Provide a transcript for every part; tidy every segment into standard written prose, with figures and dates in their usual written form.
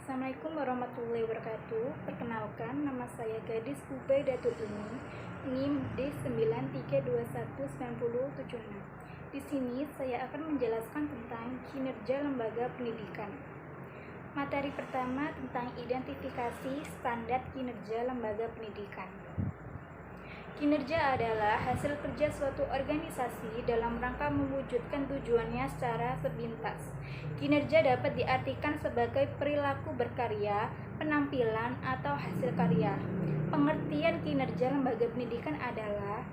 Assalamualaikum warahmatullahi wabarakatuh. Perkenalkan, nama saya Gadis Ubaidatul Ini, NIM D93219076. Di sini saya akan menjelaskan tentang kinerja lembaga pendidikan. Materi pertama tentang identifikasi standar kinerja lembaga pendidikan. Kinerja adalah hasil kerja suatu organisasi dalam rangka mewujudkan tujuannya secara sepintas. Kinerja dapat diartikan sebagai perilaku berkarya, penampilan, atau hasil karya. Pengertian kinerja lembaga pendidikan adalah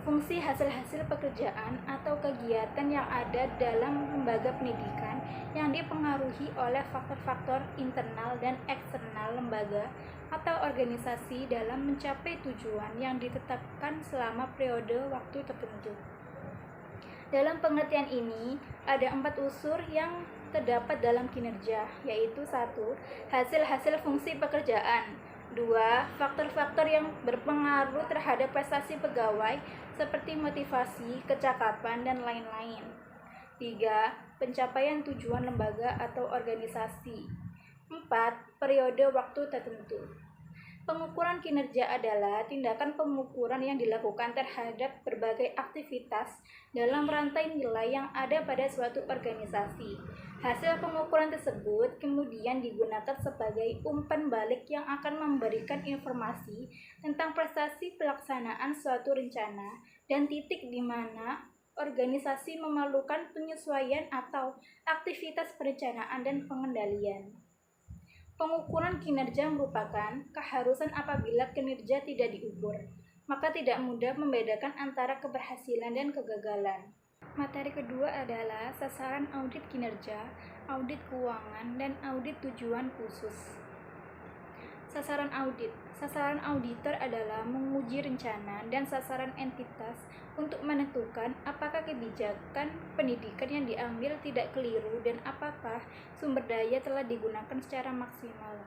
fungsi hasil-hasil pekerjaan atau kegiatan yang ada dalam lembaga pendidikan yang dipengaruhi oleh faktor-faktor internal dan eksternal lembaga atau organisasi dalam mencapai tujuan yang ditetapkan selama periode waktu tertentu. Dalam pengertian ini, ada 4 unsur yang terdapat dalam kinerja, yaitu 1. Hasil-hasil fungsi pekerjaan. 2. Faktor-faktor yang berpengaruh terhadap prestasi pegawai seperti motivasi, kecakapan, dan lain-lain. 3. Pencapaian tujuan lembaga atau organisasi. 4. Periode waktu tertentu. Pengukuran kinerja adalah tindakan pengukuran yang dilakukan terhadap berbagai aktivitas dalam rantai nilai yang ada pada suatu organisasi. Hasil pengukuran tersebut kemudian digunakan sebagai umpan balik yang akan memberikan informasi tentang prestasi pelaksanaan suatu rencana dan titik di mana organisasi memerlukan penyesuaian atau aktivitas perencanaan dan pengendalian. Pengukuran kinerja merupakan keharusan apabila kinerja tidak diukur, maka tidak mudah membedakan antara keberhasilan dan kegagalan. Materi kedua adalah sasaran audit kinerja, audit keuangan, dan audit tujuan khusus. Sasaran audit. Sasaran auditor adalah menguji rencana dan sasaran entitas untuk menentukan apakah kebijakan pendidikan yang diambil tidak keliru dan apakah sumber daya telah digunakan secara maksimal.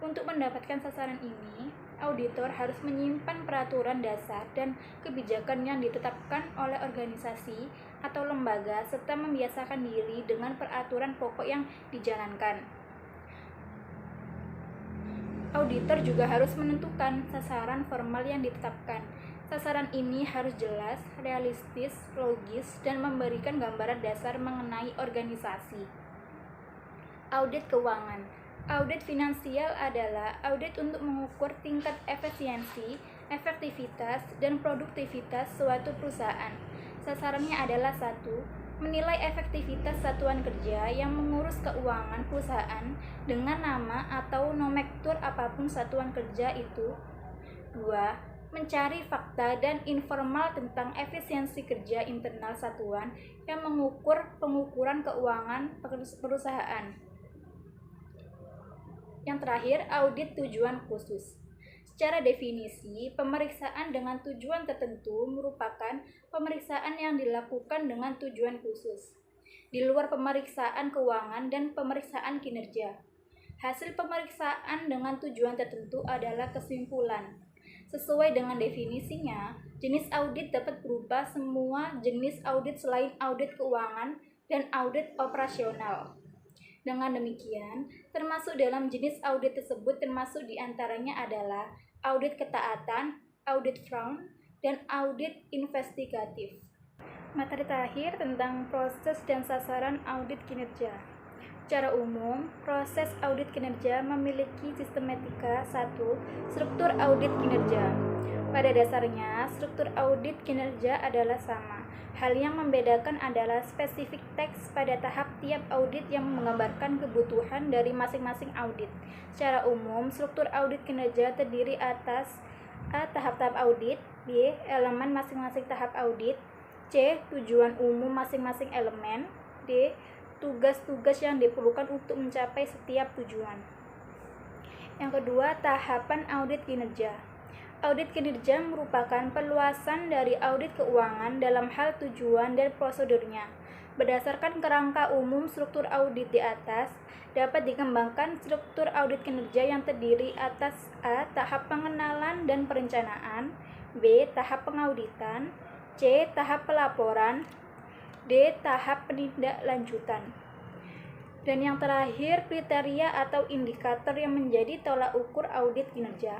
Untuk mendapatkan sasaran ini, auditor harus menyimpan peraturan dasar dan kebijakan yang ditetapkan oleh organisasi atau lembaga serta membiasakan diri dengan peraturan pokok yang dijalankan. Auditor juga harus menentukan sasaran formal yang ditetapkan. Sasaran ini harus jelas, realistis, logis, dan memberikan gambaran dasar mengenai organisasi. Audit keuangan. Audit finansial adalah audit untuk mengukur tingkat efisiensi, efektivitas, dan produktivitas suatu perusahaan. Sasarannya adalah 1. Menilai efektivitas satuan kerja yang mengurus keuangan perusahaan dengan nama atau nomenklatur apapun satuan kerja itu. 2. Mencari fakta dan informal tentang efisiensi kerja internal satuan yang mengukur pengukuran keuangan perusahaan. Yang terakhir, audit tujuan khusus. Secara definisi, pemeriksaan dengan tujuan tertentu merupakan pemeriksaan yang dilakukan dengan tujuan khusus, di luar pemeriksaan keuangan dan pemeriksaan kinerja. Hasil pemeriksaan dengan tujuan tertentu adalah kesimpulan. Sesuai dengan definisinya, jenis audit dapat berupa semua jenis audit selain audit keuangan dan audit operasional. Dengan demikian, termasuk dalam jenis audit tersebut termasuk diantaranya adalah audit ketaatan, audit fraud, dan audit investigatif. Materi terakhir tentang proses dan sasaran audit kinerja. Secara umum, proses audit kinerja memiliki sistematika. 1. Struktur audit kinerja. Pada dasarnya, struktur audit kinerja adalah sama. Hal yang membedakan adalah spesifik teks pada tahap tiap audit yang menggambarkan kebutuhan dari masing-masing audit. Secara umum, struktur audit kinerja terdiri atas A. Tahap-tahap audit, B. Elemen masing-masing tahap audit, C. Tujuan umum masing-masing elemen, D. Tugas-tugas yang diperlukan untuk mencapai setiap tujuan. Yang kedua, tahapan audit kinerja. Audit kinerja merupakan perluasan dari audit keuangan dalam hal tujuan dan prosedurnya. Berdasarkan kerangka umum struktur audit di atas, dapat dikembangkan struktur audit kinerja yang terdiri atas A. Tahap pengenalan dan perencanaan, B. Tahap pengauditan, C. Tahap pelaporan, D. Tahap penindaklanjutan. Dan yang terakhir, kriteria atau indikator yang menjadi tolak ukur audit kinerja.